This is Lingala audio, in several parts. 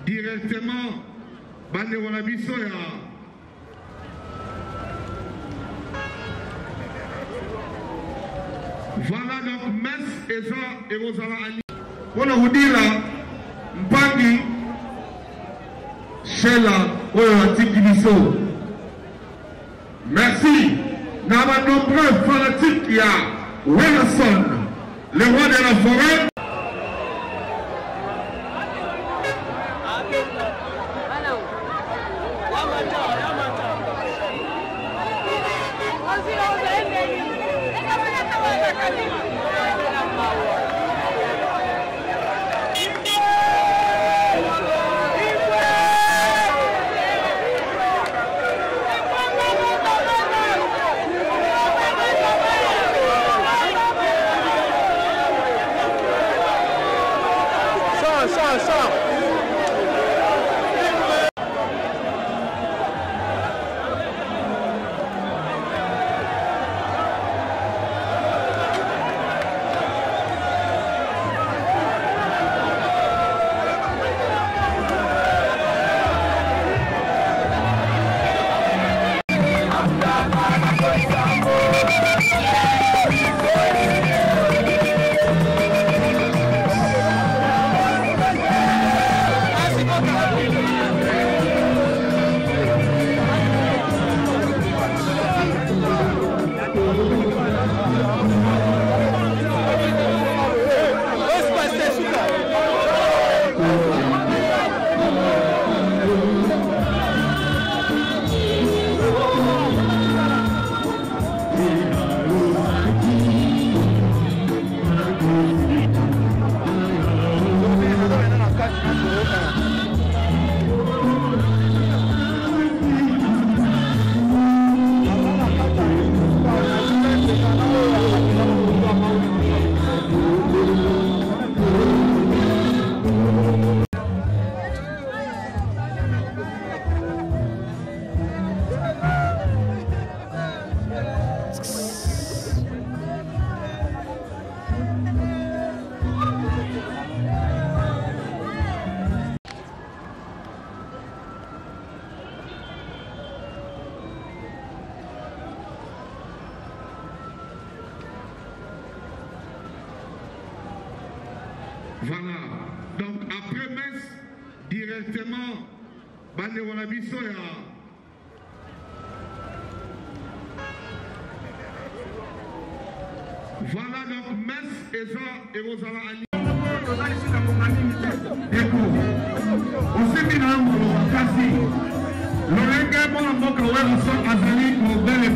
directement bandeko na biso ya voilà donc messe eza ekozala ani mpona kodira mpangi shela oyo atiki biso merci na ba nombreux fanatiques ya Wilson le roi de la forêt. Voilà, donc après messe, directement, bandeko na biso ya voilà, donc messe eza ekozala ani osimi na ngolo makasi lolenge mwana mboka Wilson azali kobele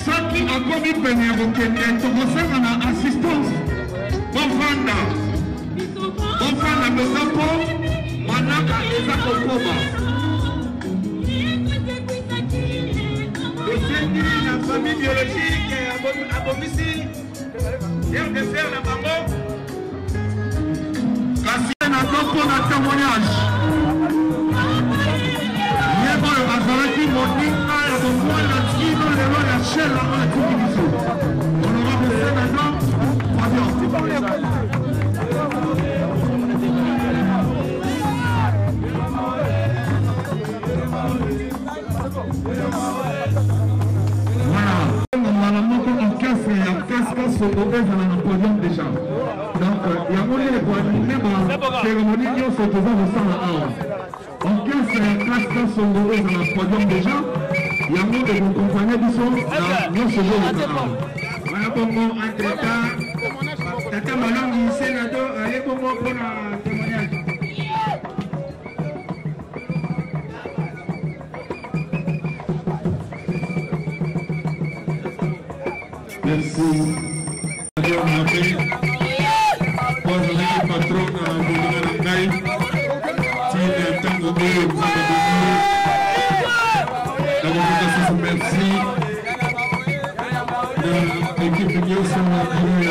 soki akomi pene ya kokende tokosanga na assistance Ofanda bezapo manaka eza kokoba esengi na famille biologique abomisi RDCR na bango kasi na toko na témoignage yebo oyo azalaki moninga ya bomwana kino lelo ya shela oyo atiki biso honorable sénateur Fabian. Déjà. Donc, il y a moyen de pouvoir animer la cérémonie qui se faisait au sang à Awa. En 15 classes congolaises dans le podium déjà, il y a moyen de vous accompagner du son à nos secondes à Awa. Voilà comment, entre-temps, Tata Malongi, sénateur, allez comment pour la témoignage. Merci. Merci. L'équipe de Nielsen et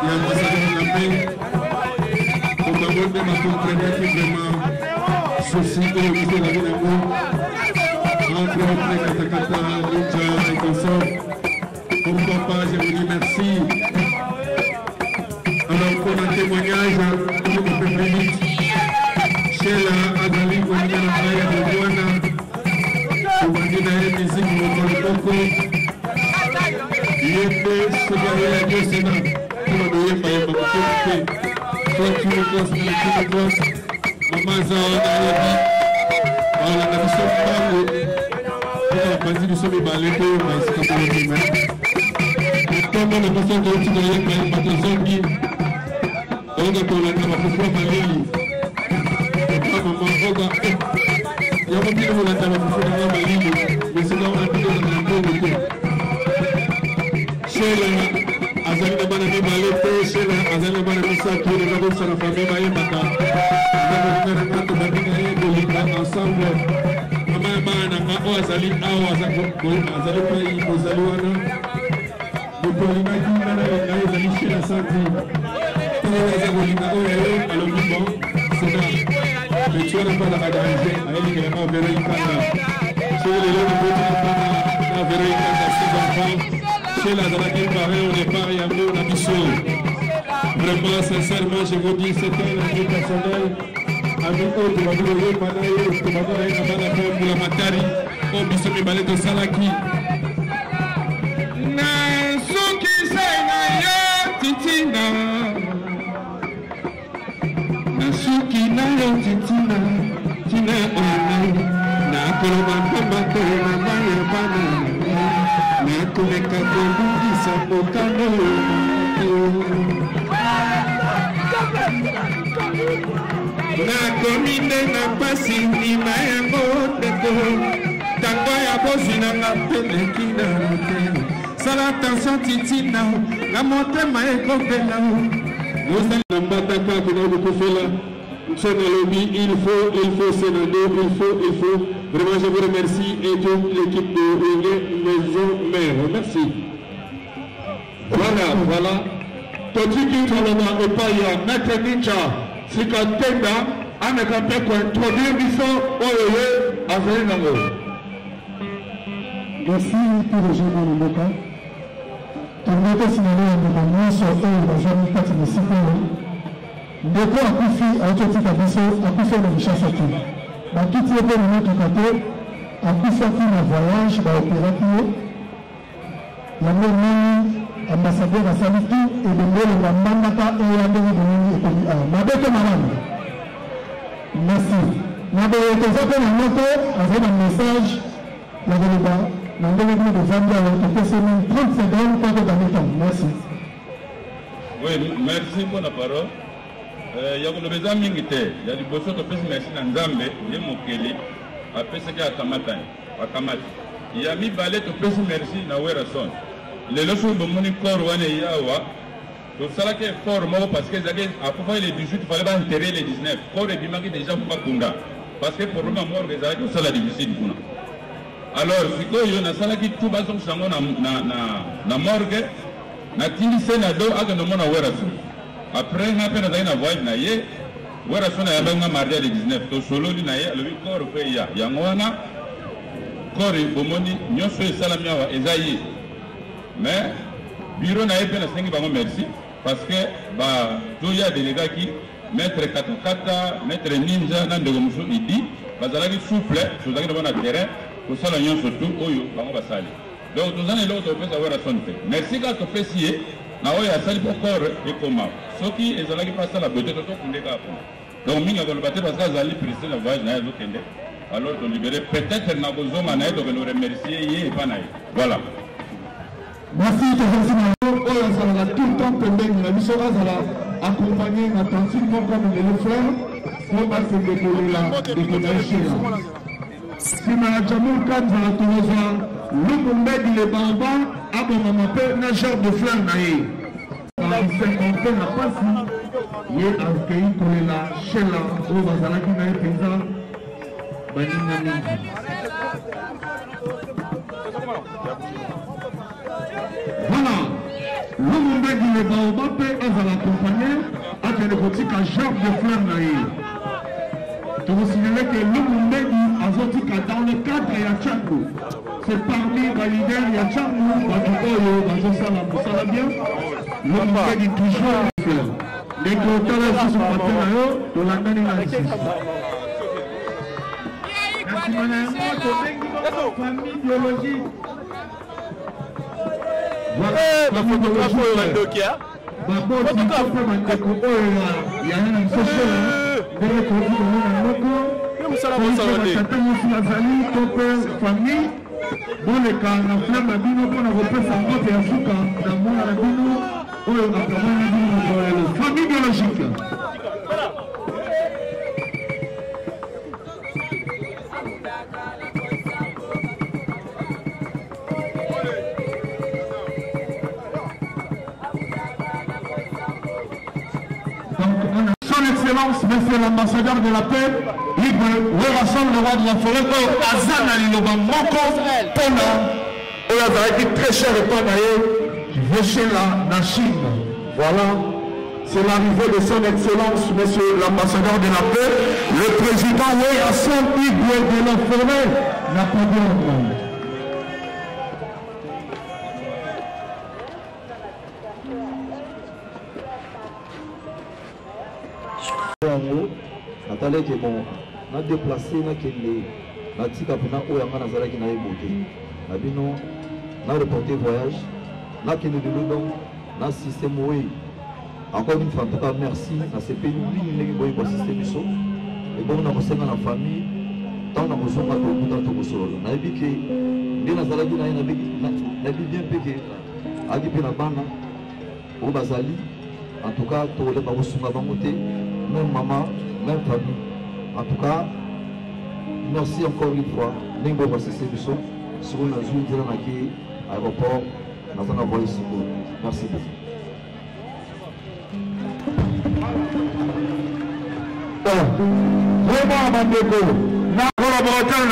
l'ambassadeur de la paix. Pour d'abord de ma compréhension qui vraiment suscité au niveau de la ville entre autres Katakata, Lucha et consorts. Pour papa, je vous dis merci. Alors pour un témoignage, je vous peux Vraiment, sincèrement, je vous dis, c'était un ami personnel. Avec eux, tu vas vous lever, tu vas vous lever, pour la matari, au bisomi balé de Salaki. Nasuki Senaya Titina. Nasuki Naya Titina. Tina Ona. Nakolobamba Kona Maya Bana. Nakoleka Kondisa Pokano. Na komine na pasi ndima yango teko tango ya bosi na nga peleki na mote sala attention titina na motema ekopela na mbata kaka na bokofela son lobby il faut Sénado il faut vraiment je vous remercie et toute l'équipe de Ringue Maison Mère merci. Voilà Totiki Toloma Epaya Maître Ninja Sikatenda Anakape kwa introduire biso Oyoye Azali Nango. Merci pour les gens dans le local. Tandis signalé à nos sur eux, les gens qui partent de Sipolo. Ndeko akufi autoti kabiso akufi na bishasaki. Bakiti ete na notre côté akufaki na voyage ba opérati yo. Yango nini ambassadeur asali tout et de ngolo na mandaka et ya ndenge bonini ekomi a mabete malamu. Merci. Nabe tozape na moto avec un message la débat na ndenge de vendre à côté c'est 30 secondes pour dans le temps. Merci. Oui, merci pour la parole. Ya kulobeza mingi te ya liboso to pesi merci na Nzambe ye mokeli apesa ki akamata ya mibale to pesi merci na Werason lelo so bomoni corps wane yawa to sala ke fort mo parce que zake akufa le 18 fallait pas enterrer le 19 corps et bimaki déjà pour kunda parce que pour le moment mort ezala ko sala difficile kuna alors sikoyo na sala ki tuba so sango na morgue na tindi senado aga no mona Werason. Après, on a fait un voyage, on a fait un mardi le 19. To solo li naye, le corps fait ya. Yangwana, corps et bomoni, nyon soye salamia wa ezayi. Mais bureau naye fait la 5 bango merci parce que bah tout y a des gars qui maître katakata, maître ninja, nan de gomuso idi, bazala qui souple, sur la qui devant le terrain, pour ça la nyon surtout oyo bango basali. Donc nous allons l'autre fait savoir à son fait. Merci quand on fait sier. Na oya sali pokor et comment soki ezalaki pasa la beauté to kundeka hapo donc minga ko battre parce que azali président la voyage na yazo kende alors de libérer peut-être na kozoma na edo nous remercier ye pas na voilà merci oya sala tout le temps pendant la mission azala accompagné attentivement comme le frère pour pas se décoller là décoller là sima jamul kanza toza Lukumbedi le bamba abo mama pe na genre de flamme na ye. On fait la passe ye akei kolela shela o bazalaki na ye penza baninga mingi. Voilà. Lukumbedi le bamba pe azala accompagné akende kotika genre de flamme na ye. Tu vous signalez que Lukumbedi azotika dans le cadre ya Tchako. C'est parmi les leaders, il y a Tchamou, Bakoyo, Bazosala, Moussala bien. L'homme dit toujours dès que l'auteur est sur son matin, de la dernière année. Merci, madame. Famille biologique. famille biologique. Son Excellence, Monsieur l'ambassadeur de la paix, il rassemble le roi de la forêt, Azan Aliloba Moko, Pona, Oyazaraki, très cher et Panaye, Véchéla, Nachine. Voilà, c'est l'arrivée de son Excellence, Monsieur l'ambassadeur de la paix, le président Oyasson Igwe de la forêt, Napoléon. Nathalie qui est bon, na déplacé na kende, na tika pena oyanga na zala qui na ebote, na bino, na reporter voyage, na kende de l'odon, na système oui. Encore une fois, en tout cas merci, na c'est pays ligne boy kwa système so, et bon na kosenga na famille, tant na kozonga to kuta to kosolo, na ebike, ndi na zala qui na bi bien peke, agi pe na bana, o bazali, en tout cas to le ba kosunga bangote. Même maman, même famille. En tout cas, merci encore une fois. Ningo va cesser du son. Sur une azul de l'anaki, aéroport, dans un envoi ici. Merci beaucoup. Vraiment, Bandeko, ma collaborateur,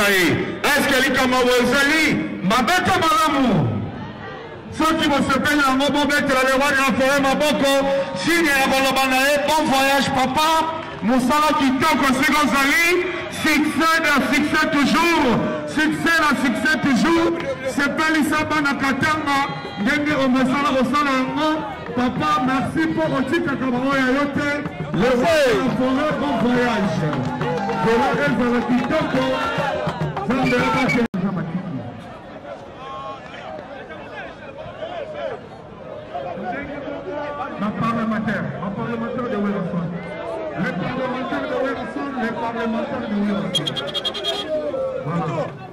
est-ce qu'elle est comme Wazali? Ma bête à Malamou. Ceux qui vont se payer en mot mettre le roi de la forêt Maboko, signe à Bolobanae, bon voyage papa, Moussala qui toque au second Zali, succès dans succès toujours, c'est Pelissa Banakatanga, Genge Omesala Osala, papa, merci pour Otika Kamaro Yayote, le roi de la forêt, bon voyage. Je la reste dans le Kitoko, ça ne va pas chez ma parlementaire de Wellington. Les parlementaires de Wellington. Voilà.